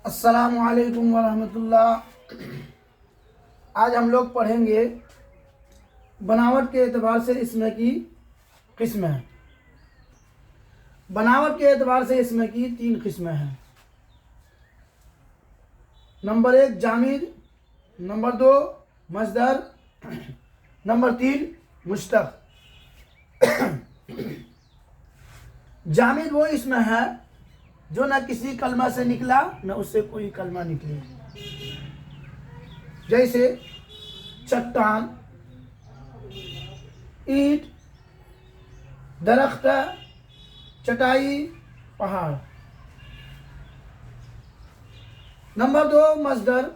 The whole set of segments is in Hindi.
अस्सलामुअलैकुम वरहमतुल्लाह। आज हम लोग पढ़ेंगे बनावट के एतबार से इसमें की किस्में हैं। बनावट के एतबार से इसमें की 3 किस्में हैं। नंबर 1 जामिद, नंबर 2 मस्दर, नंबर 3 मुश्तक। जामिद वो इसमें है जो न किसी कलमा से निकला न उससे कोई कलमा निकले, जैसे चट्टान, ईंट, दरख्त, चटाई, पहाड़। नंबर 2 मस्दर।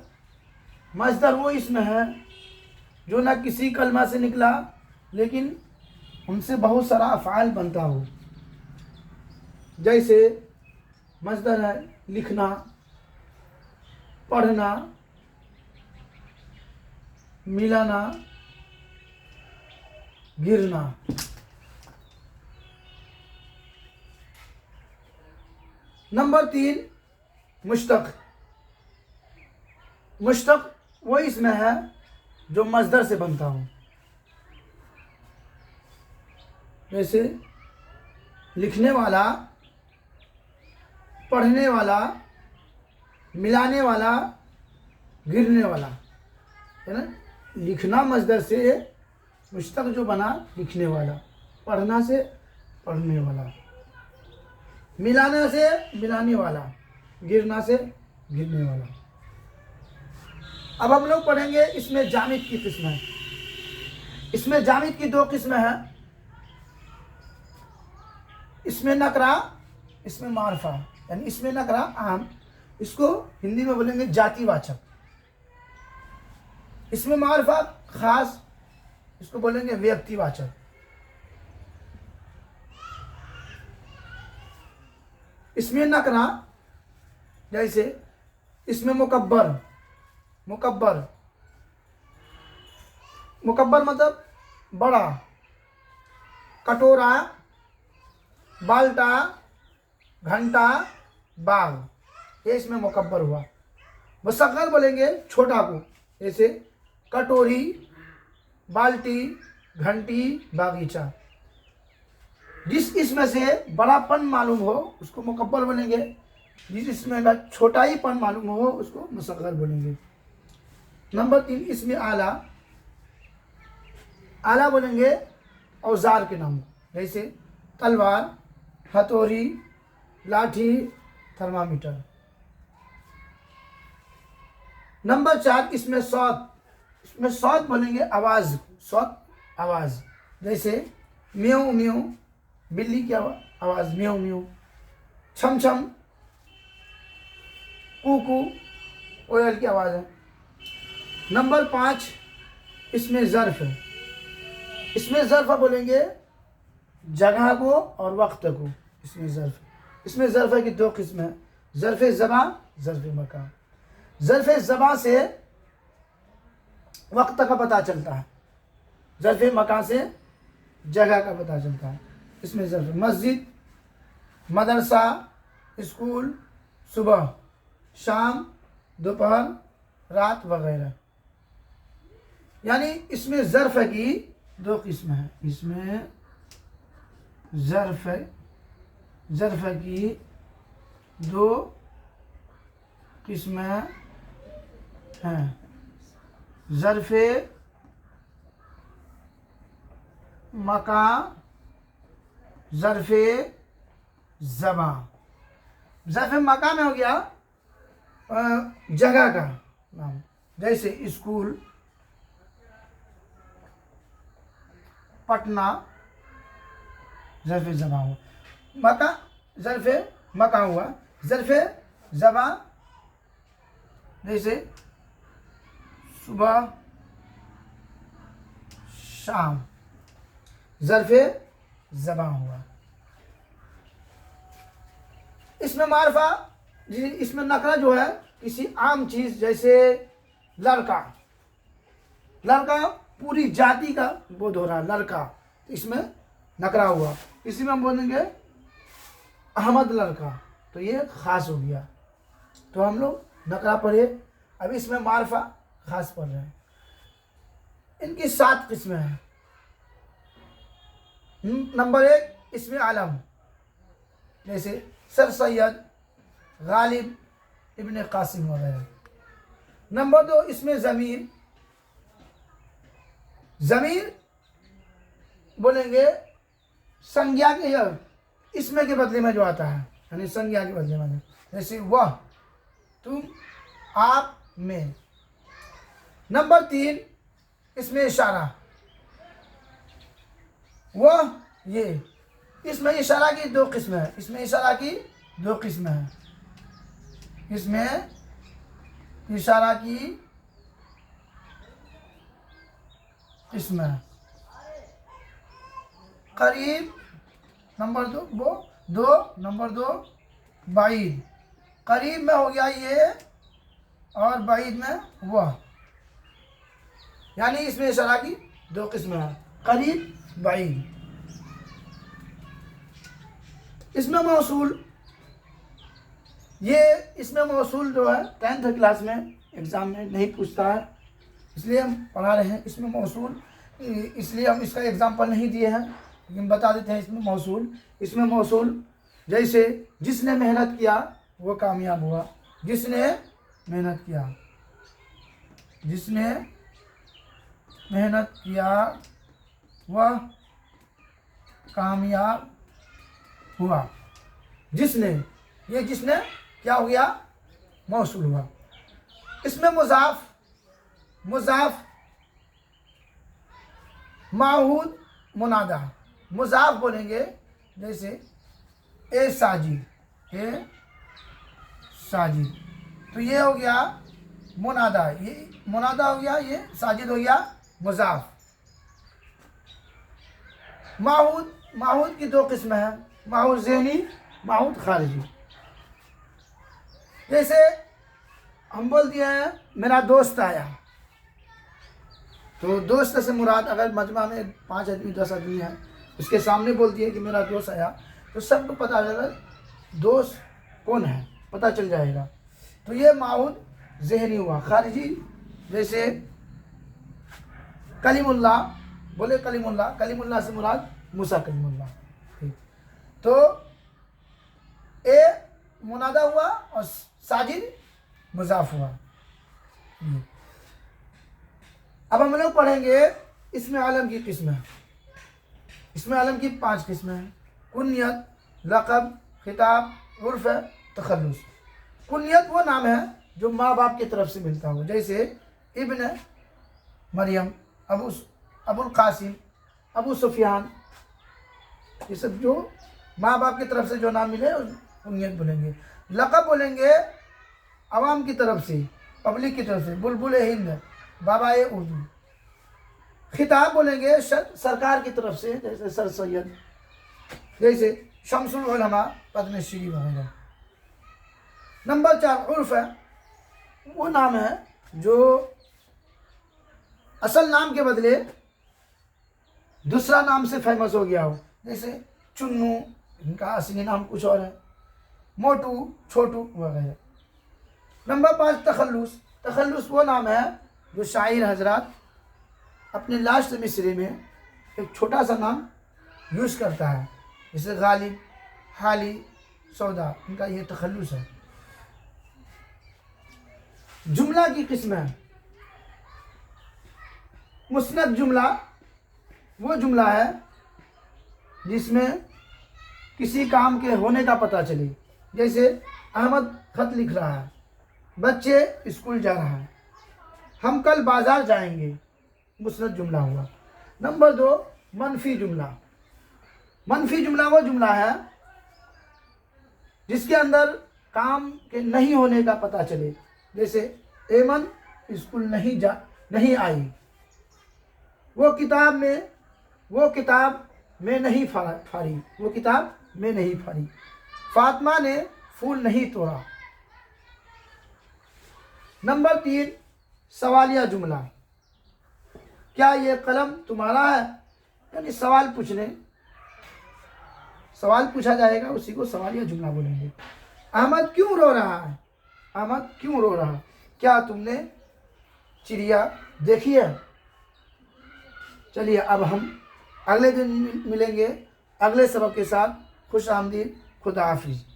मस्दर वो इसमें है जो न किसी कलमा से निकला लेकिन उनसे बहुत सारा अफ़आल बनता हो, जैसे मस्दर है लिखना, पढ़ना, मिलाना, गिरना। नंबर 3 मुश्तक। मुश्तक वो इसमें है जो मस्दर से बनता हो, जैसे लिखने वाला, पढ़ने वाला, मिलाने वाला, गिरने वाला, है ना। लिखना मस्दर से, मुश्तक जो बना लिखने वाला, पढ़ना से पढ़ने वाला, मिलाने से मिलाने वाला, गिरना से गिरने वाला। अब हम लोग पढ़ेंगे इसमें जामिद की किस्में। इसमें जामिद की 2 किस्में हैं, इसमें नकरा, इसमें मारफा। यानी इसमें नकरा आम, इसको हिंदी में बोलेंगे जातिवाचक। इसमें मारफा खास, इसको बोलेंगे व्यक्तिवाचक। इसमें नकरा जैसे इसमें मुकब्बर। मुकब्बर मुकब्बर मतलब बड़ा, कटोरा, बाल्टा, घंटा, बाग, ये इसमें मुकब्बर हुआ। मुसग्गर बोलेंगे छोटा को, जैसे कटोरी, बाल्टी, घंटी, बागीचा। जिस इसमें से बड़ापन मालूम हो उसको मुकब्बर बोलेंगे, जिस इसमें का छोटाईपन मालूम हो उसको मुसग्गर बोलेंगे। नंबर 3 इसमें आला। आला बोलेंगे औजार के नाम, जैसे तलवार, हथौड़ी, लाठी, थर्मामीटर। नंबर 4 इसमें सौत। इसमें सौत बोलेंगे आवाज़, सौत आवाज़, जैसे म्याऊं म्याऊं, बिल्ली की आवाज़ म्याऊं म्याऊं, छम छम, कू, कोयल की आवाज़ है। नंबर 5 इसमें ज़र्फ़ है। इसमें ज़र्फ़ बोलेंगे जगह को और वक्त को। इसमें ज़र्फ़ की 2 किस्में हैं, ज़र्फ़ ज़बां, ज़र्फ़ मकान। ज़र्फ़ ज़बां से वक्त का पता चलता है, ज़र्फ़ मकान से जगह का पता चलता है। इसमें ज़र्फ़ मस्जिद, मदरसा, स्कूल, सुबह, शाम, दोपहर, रात वगैरह। यानी इसमें ज़र्फ़ की 2 किस्में हैं। इसमें ज़र्फ़ की 2 किस्में हैं, ज़र्फ़ मकान, ज़र्फ़ ज़बां। ज़र्फ़ मकान में हो गया जगह का नाम, जैसे स्कूल, पटना, ज़र्फ़ ज़बां हुआ। मका ज़र्फ़ मकान हुआ। ज़र्फ़ ज़बां जैसे सुबह, शाम, ज़र्फ़ ज़बां हुआ। इसमें मारफा, इसमें नकरा जो है किसी आम चीज़, जैसे लड़का। लड़का पूरी जाति का बोध हो रहा है, लड़का, इसमें नकरा हुआ। इसी में हम बोलेंगे अहमद लड़का, तो ये खास हो गया। तो हम लोग नकरा पढ़े, अभी इसमें मारफा खास पढ़ रहे हैं। इनकी 7 किस्में हैं। नंबर 1 इसमें आलम, जैसे सर सैयद, गालिब, इब्ने कासिम वगैरह। नंबर 2 इसमें ज़मीर, ज़मीर बोलेंगे संज्ञा के या इसमें के बदले में जो आता है, यानी संज्ञा के बदले में, जैसे वह, तुम, आप, मैं। नंबर 3 इसमें इशारा, वह, ये। इसमें इशारा की 2 किस्में हैं, इसमें इशारा की 2 किस्में हैं। इसमें इशारा की किस्में, करीब नंबर 2 वो 2, नंबर 2 बाईद। करीब में हो गया ये और बाईद में वह, यानी इसमें इशारा की 2 किस्में हैं, करीब, बाईद। इसमें मौसूल, ये इसमें मौसूल जो है 10th क्लास में एग्ज़ाम में नहीं पूछता है, इसलिए हम पढ़ा रहे हैं इसमें मौसूल। इसलिए हम इसका एग्जाम्पल नहीं दिए हैं, लेकिन बता देते हैं इसमें मौसूल। इसमें मौसूल जैसे जिसने मेहनत किया वो कामयाब हुआ, जिसने मेहनत किया, जिसने मेहनत किया वह कामयाब हुआ। जिसने, ये जिसने क्या हो गया, मौसूल हुआ। इसमें मुज़ाफ, मुज़ाफ, माहूद, मुनादा। मुज़ाफ बोलेंगे जैसे ए साजिद, ए साजिद, तो ये हो गया मुनादा, ये मुनादा हो गया, ये साजिद हो गया मुज़ाफ। माहूद, माहूद की 2 किस्में हैं, माहूद ज़हनी, माहूद खारिजी। जैसे हम बोल दिए हैं मेरा दोस्त आया, तो दोस्त से मुराद अगर मजमा में 5 आदमी 10 आदमी हैं, उसके सामने बोल दिए कि मेरा दोस्त आया, तो सबको पता चलेगा दोस्त कौन है, पता चल जाएगा। तो ये माहूद ज़हनी हुआ। खारिजी जैसे कलीमुल्लाह, बोले कलीमुल्लाह, कलीमुल्लाह से मुराद मूसा कलीमुल्लाह। तो ए मुनादा हुआ और साजिद मुज़ाफ हुआ। अब हम लोग पढ़ेंगे इसमें आलम की किस्में। इसमें आलम की 5 किस्में हैं, कुन्यत, लक़ब, खिताब, उर्फ़, तखल्लुस। कुन्यत वो नाम है जो माँ बाप की तरफ से मिलता हो, जैसे इब्न मरियम, अबुल कासिम, अबू सुफियान, ये सब जो माँ बाप की तरफ से जो नाम मिले कुन्यत बोलेंगे। लक़ब बोलेंगे आवाम की तरफ से, पब्लिक की तरफ से, बुलबुल हिंद, बाबा उर्दू। खिताब बोलेंगे सरकार की तरफ से, जैसे सर सैयद, जैसे शमसुल उलमा, पद्मश्री वगैरह। नंबर 4 उर्फ़ है, वो नाम है जो असल नाम के बदले दूसरा नाम से फेमस हो गया हो, जैसे चुन्नू, इनका असली नाम कुछ और है, मोटू, छोटू वगैरह। नंबर 5 तखल्लुस। तखल्लुस वो नाम है जो शायर हजरात अपने लास्ट मिसरे में एक छोटा सा नाम यूज़ करता है, जैसे गालिब, हाली, सौदा, इनका ये तखल्लुस है। जुमला की किस्में। मुस्नद जुमला वो जुमला है जिसमें किसी काम के होने का पता चले, जैसे अहमद खत लिख रहा है, बच्चे स्कूल जा रहा है, हम कल बाजार जाएंगे, मुस्नद जुमला हुआ। नंबर 2 मनफी जुमला। मनफी जुमला वो जुमला है जिसके अंदर काम के नहीं होने का पता चले, जैसे एमन स्कूल नहीं आई, वो किताब में नहीं फाड़ी, वो किताब में नहीं फाड़ी, फातिमा ने फूल नहीं तोड़ा। नंबर 3 सवालिया जुमला। क्या ये कलम तुम्हारा है, यानी सवाल पूछने, सवाल पूछा जाएगा, उसी को सवालिया जुमला बोलेंगे। अहमद क्यों रो रहा है, अहमद क्यों रो रहा? क्या तुमने चिड़िया देखी है? चलिए अब हम अगले दिन मिलेंगे अगले सबक के साथ। खुश आमदीद, खुदा हाफिज।